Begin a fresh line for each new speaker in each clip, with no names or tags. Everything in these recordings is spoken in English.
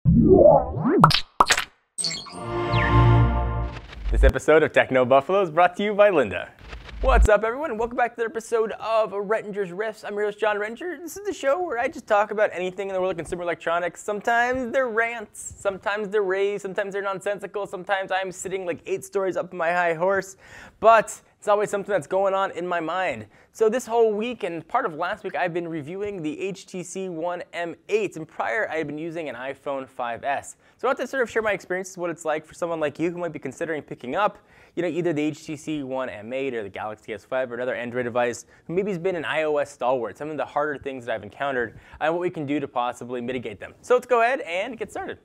This episode of Techno Buffalo is brought to you by Linda. What's up, everyone? Welcome back to the episode of Rettinger's Riffs. I'm your host, John Rettinger. This is the show where I just talk about anything in the world of consumer electronics. Sometimes they're rants, sometimes they're raves, sometimes they're nonsensical, sometimes I'm sitting like 8 stories up on my high horse, but it's always something that's going on in my mind. So this whole week and part of last week, I've been reviewing the HTC One M8, and prior I had been using an iPhone 5S. So I want to sort of share my experiences, what it's like for someone like you who might be considering picking up, either the HTC One M8 or the Galaxy S5 or another Android device who maybe has been an iOS stalwart, some of the harder things that I've encountered, and what we can do to possibly mitigate them. So let's go ahead and get started.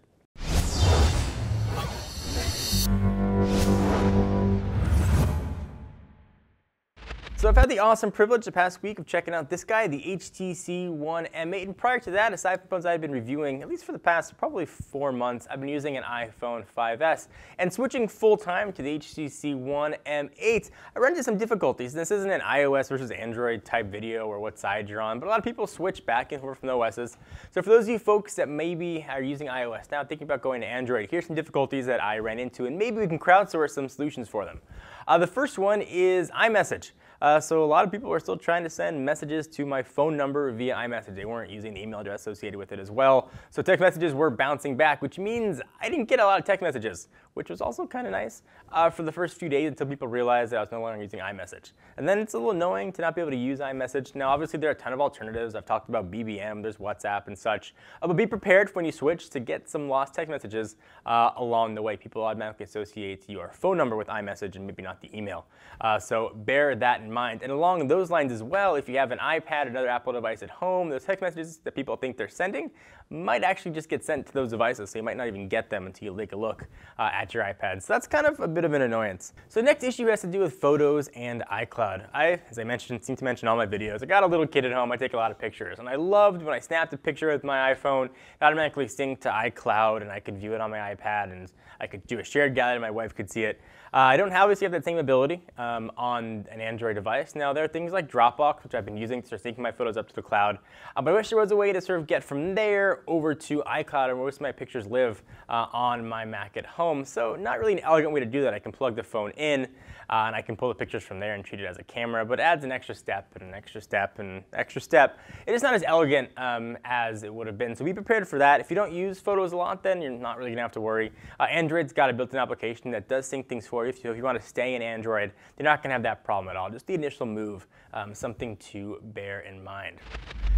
So I've had the awesome privilege the past week of checking out this guy, the HTC One M8, and prior to that, aside from phones I've been reviewing, at least for the past probably 4 months, I've been using an iPhone 5S. And switching full-time to the HTC One M8, I run into some difficulties. This isn't an iOS versus Android type video or what side you're on, but a lot of people switch back and forth from the OSs. So for those of you folks that maybe are using iOS now, thinking about going to Android, here's some difficulties that I ran into, and maybe we can crowdsource some solutions for them. The first one is iMessage. So a lot of people are still trying to send messages to my phone number via iMessage. They weren't using the email address associated with it as well. So text messages were bouncing back, which means I didn't get a lot of text messages, which was also kind of nice for the first few days until people realized that I was no longer using iMessage. And then it's a little annoying to not be able to use iMessage. Now, obviously, there are a ton of alternatives. I've talked about BBM, there's WhatsApp and such. But be prepared for when you switch to get some lost text messages along the way. People automatically associate your phone number with iMessage and maybe not the email. So bear that in mind. And along those lines as well, if you have an iPad or another Apple device at home, those text messages that people think they're sending might actually just get sent to those devices, so you might not even get them until you take a look at your iPad. So that's kind of a bit of an annoyance. So the next issue has to do with photos and iCloud. As I mentioned, seem to mention all my videos, I got a little kid at home, I take a lot of pictures, and I loved when I snapped a picture with my iPhone, it automatically synced to iCloud, and I could view it on my iPad, and I could do a shared gallery, my wife could see it. I don't obviously have that same ability on an Android device. Now, there are things like Dropbox, which I've been using to start syncing my photos up to the cloud. But I wish there was a way to sort of get from there over to iCloud, where most of my pictures live on my Mac at home. So not really an elegant way to do that. I can plug the phone in, and I can pull the pictures from there and treat it as a camera, but it adds an extra step and an extra step and an extra step. It is not as elegant as it would have been. So be prepared for that. If you don't use photos a lot, then you're not really going to have to worry. Android's got a built-in application that does sync things for you. So if you want to stay in Android, you're not going to have that problem at all. Just the initial move, something to bear in mind.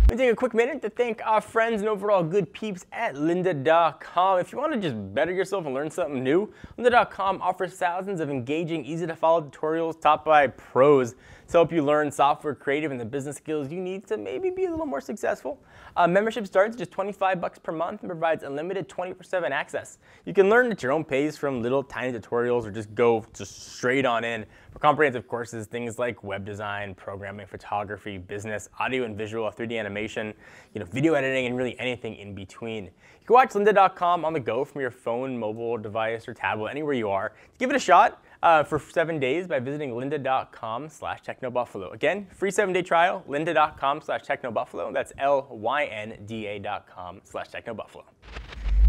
Let me take a quick minute to thank our friends and overall good peeps at lynda.com. If you want to just better yourself and learn something new, lynda.com offers thousands of engaging, easy-to-follow tutorials taught by pros to help you learn software creative and the business skills you need to maybe be a little more successful. Membership starts at just $25 per month and provides unlimited 24/7 access. You can learn at your own pace from little tiny tutorials or just go straight on in for comprehensive courses, things like web design, programming, photography, business, audio and visual, 3D animation, video editing, and really anything in between. You can watch lynda.com on the go from your phone, mobile device, or tablet, anywhere you are. Give it a shot for 7 days by visiting lynda.com/technobuffalo. Again, free 7-day trial, lynda.com/technobuffalo. That's lynda.com/technobuffalo.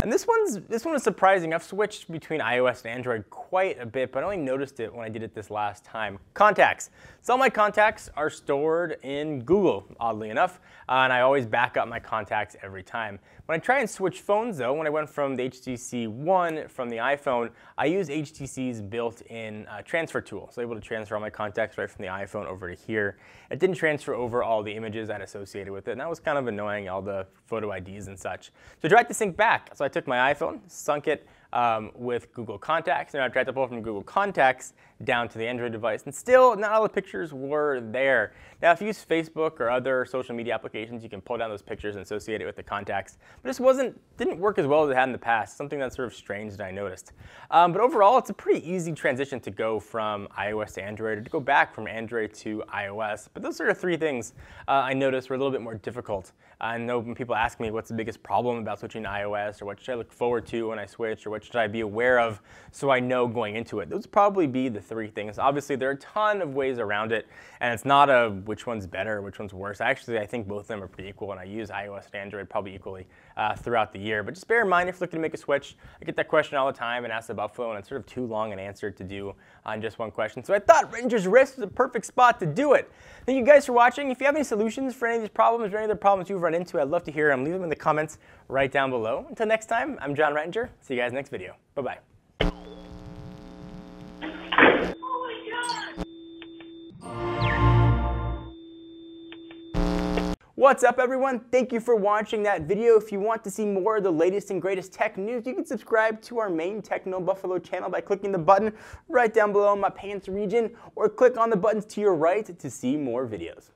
And this one was surprising. I've switched between iOS and Android quite a bit, but I only noticed it when I did it this last time. Contacts. So all my contacts are stored in Google, oddly enough, and I always back up my contacts every time. When I try and switch phones, though, when I went from the HTC One from the iPhone, I use HTC's built-in transfer tool. So I'm able to transfer all my contacts right from the iPhone over to here. It didn't transfer over all the images I had associated with it, and that was kind of annoying, all the photo IDs and such. So I tried to sync back. So I took my iPhone, sunk it with Google Contacts, and I tried to pull from Google Contacts down to the Android device, and still not all the pictures were there. Now, if you use Facebook or other social media applications, you can pull down those pictures and associate it with the contacts, but this didn't work as well as it had in the past, something that's sort of strange that I noticed. But overall, it's a pretty easy transition to go from iOS to Android, or to go back from Android to iOS, but those are the 3 things I noticed were a little bit more difficult. I know when people ask me what's the biggest problem about switching to iOS, or what should I look forward to when I switch, or what should I be aware of so I know going into it, those would probably be the three things. Obviously, there are a ton of ways around it, and it's not a which one's better, which one's worse. Actually, I think both of them are pretty equal, and I use iOS and Android probably equally throughout the year. But just bear in mind if you're looking to make a switch. I get that question all the time and asked about Flow, and it's sort of too long an answer to do on just one question. So I thought Rettinger's Riffs was a perfect spot to do it. Thank you guys for watching. If you have any solutions for any of these problems or any other problems you've run into, I'd love to hear them. Leave them in the comments right down below. Until next time, I'm John Rettinger. See you guys next video. Bye-bye. What's up, everyone? Thank you for watching that video. If you want to see more of the latest and greatest tech news, you can subscribe to our main Techno Buffalo channel by clicking the button right down below in my pants region, or click on the buttons to your right to see more videos.